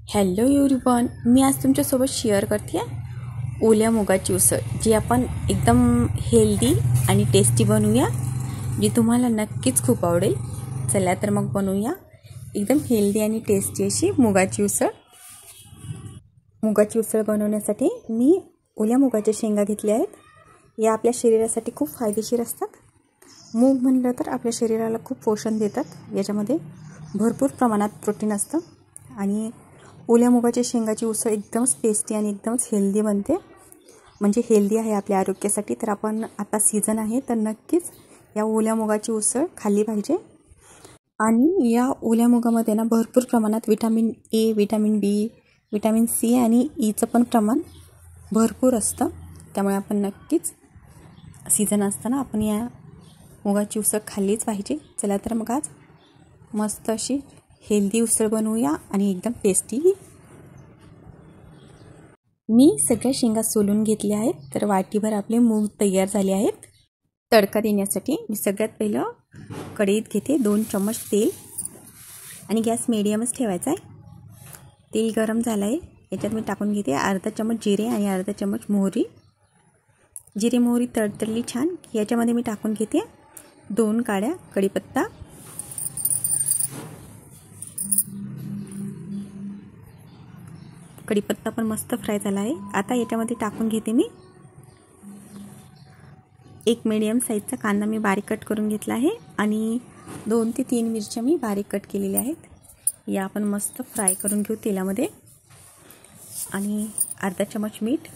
Hello everyone, मी आज तुमच्यासोबत share करते आहे ओल्या मुगाची उसळ, जी आपण एकदम हेल्दी आणि टेस्टी बनवूया, जी तुम्हाला नक्कीच खूप आवडेल. चला तर मग बनवूया एकदम हेल्दी आणि टेस्टी अशी मुगाची उसळ. मुगाची उसळ बनवण्यासाठी मी ओल्या मुगाच्या शेंगा घेतल्या आहेत. या आपल्या शरीरासाठी खूप फायदेशीर असतात. मूग म्हणलं तर आपल्या शरीराला खूप पोषण देतात. याच्यामध्ये भरपूर प्रमाणात प्रोटीन असतं आणि ओल्या मुगाच्या शेंगाची उसळ एकदमच टेस्टी आणि एकदमच हेल्दी बनते. म्हणजे हेल्दी आहे आपल्या आरोग्यासाठी. तर आपण आता सीझन आहे तर नक्कीच या ओल्या मुगाची उसळ खाल्ली पाहिजे. आणि या ओल्या मुगामध्ये ना भरपूर प्रमाणात vitamin A, vitamin B, vitamin C आणि ईचं पण प्रमाण भरपूर असतं. त्यामुळे आपण नक्कीच सीझन असताना आपण या मुगाची उसळ खाल्लीच पाहिजे. चला तर मग आज मस्त अशी हेल्दी उसळ बनवूया आणि एकदम टेस्टी. मी सगळ्या शेंगा सोलून घेतल्या आहेत. तर वाटीभर आपले मूग तयार झाले आहेत. तडका देण्यासाठी मी सगळ्यात पहिलं कढईत घेते 2 चम्मच तेल आणि गॅस मीडियमच ठेवायचा आहे. तेल गरम झालं आहे. याच्यात मी टाकून घेते अर्धा चम्मच जिरे आणि अर्धा चम्मच मोहरी. जिरे मोहरी तडतडली छान. याच्यामध्ये मी टाकून घेते 2 काड्या कढीपत्ता. कढीपत्ता पण मस्त फ्राय झाला आहे. आता याच्यामध्ये टाकून घेते मी एक मीडियम साईजचा कांदा मी बारीक कट करून घेतला आहे आणि 2 ते 3 मिरच्या मी बारीक कट केलेल्या आहेत. या आपण मस्त फ्राय करून घेऊ तेलामध्ये. आणि अर्धा चम्मच मीठ.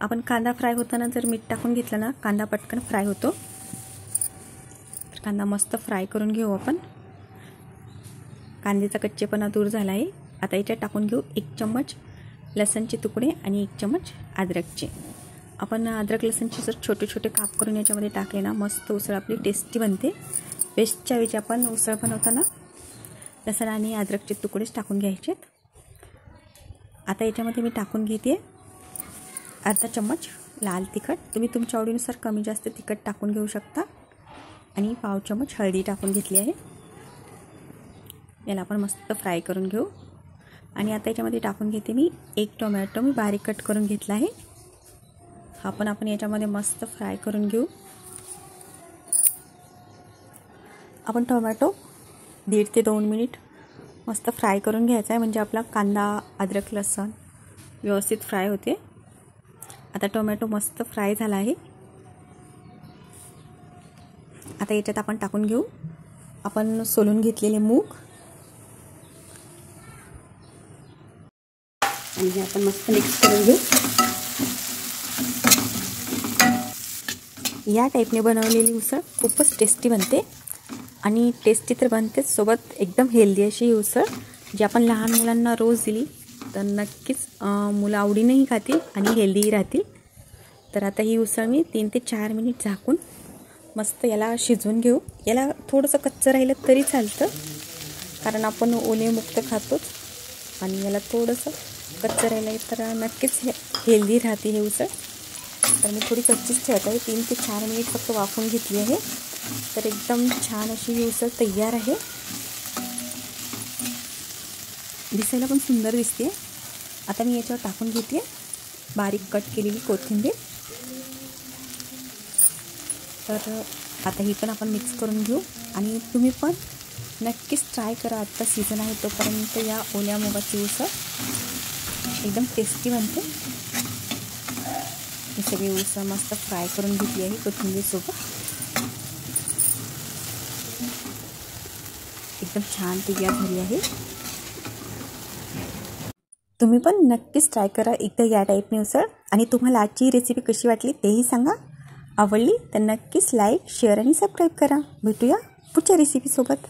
आपण कांदा फ्राय होताना जर मीठ टाकून घेतलं ना, कांदा पटकन फ्राय होतो. तर कांदा मस्त फ्राय करून घेऊ आपण. कांद्याचा कच्चेपणा दूर झाला आहे. आता याच्यात टाकून घेऊ 1 चम्मच लसणचे तुकडे आणि 1 चम्मच अद्रकचे. आपण अद्रक लसणचे जर छोटे छोटे काप करून याच्यामध्ये टाकले ना, मस्त उसळ आपली टेस्टी बनते. पेस्टच्या वेळी आपण उसळ बनवताना लसण आणि अद्रकचे तुकडेच टाकून घ्यायचे. आता याच्यामध्ये मी टाकून घेते अर्धा चम्मच लाल तिखट. तुम्ही तुमच्या आवडीनुसार कमी जास्त तिखट टाकून घेऊ शकता. आणि पाव चम्मच हळदी टाकून घेतली आहे. याला आपण मस्त फ्राय करून घेऊ. आणि आता याच्यामध्ये टाकून घेते मी 1 टोमॅटो मी बारीक कट करून घेतला आहे. हा पण आपण याच्यामध्ये मस्त फ्राय करून घेऊ. आपण टोमॅटो 1.5 ते 2 मिनिट मस्त फ्राय करून घ्यायचा आहे. म्हणजे आपला कांदा अद्रक लसण व्यवस्थित फ्राय होते. आता टोमॅटो मस्त फ्राय झाला आहे. आता याच्यात आपण टाकून घेऊ आपण सोलून घेतलेले मूग. आणि हे आपण मस्त मिक्स करून घेऊ. या टाईपने बनवलेली उसळ खूपच टेस्टी बनते. आणि टेस्टी तर बनतेच, सोबत एकदम हेल्दी अशी ही उसळ, जी आपण लहान मुलांना रोज दिली तर नक्कीच मुलं आवडीनेही खातील आणि हेल्दीही राहतील. तर आता ही उसळ मी 3 ते 4 मिनिट झाकून मस्त याला शिजवून घेऊ. याला थोडंसं कच्चं राहिलं तरी चालतं, कारण आपण ओले मुक्त खातोच. आणि याला थोडंसं कच्चं राहिलं तर नक्कीच हेल्दी राहते हे उसळ. तर मी थोडी कच्चीच ठेवत आहे. 3 ते 4 मिनिट फक्त वाफवून घेतली आहे. तर एकदम छान अशी ही उसळ तयार आहे. दिसायला पण सुंदर दिसते. आता मी याच्यावर टाकून घेते बारीक कट केलेली कोथिंबीर. तर आता ही पण आपण मिक्स करून घेऊ. आणि तुम्ही पण नक्कीच ट्राय करा. आत्ता सीझन आहे तोपर्यंत या ओल्या मुगाची उसळ एकदम टेस्टी बनते. ही सगळी उसळ मस्त फ्राय करून घेतली आहे कोथिंबीरसोबत. एकदम छान तयार झाली आहे. तुम्ही पण नक्कीच ट्राय करा एकदा या टाईपने उसळ. आणि तुम्हाला आजची रेसिपी कशी वाटली तेही सांगा. आवडली तर नक्कीच लाईक, शेअर आणि सबस्क्राईब करा. भेटूया पुढच्या रेसिपीसोबत.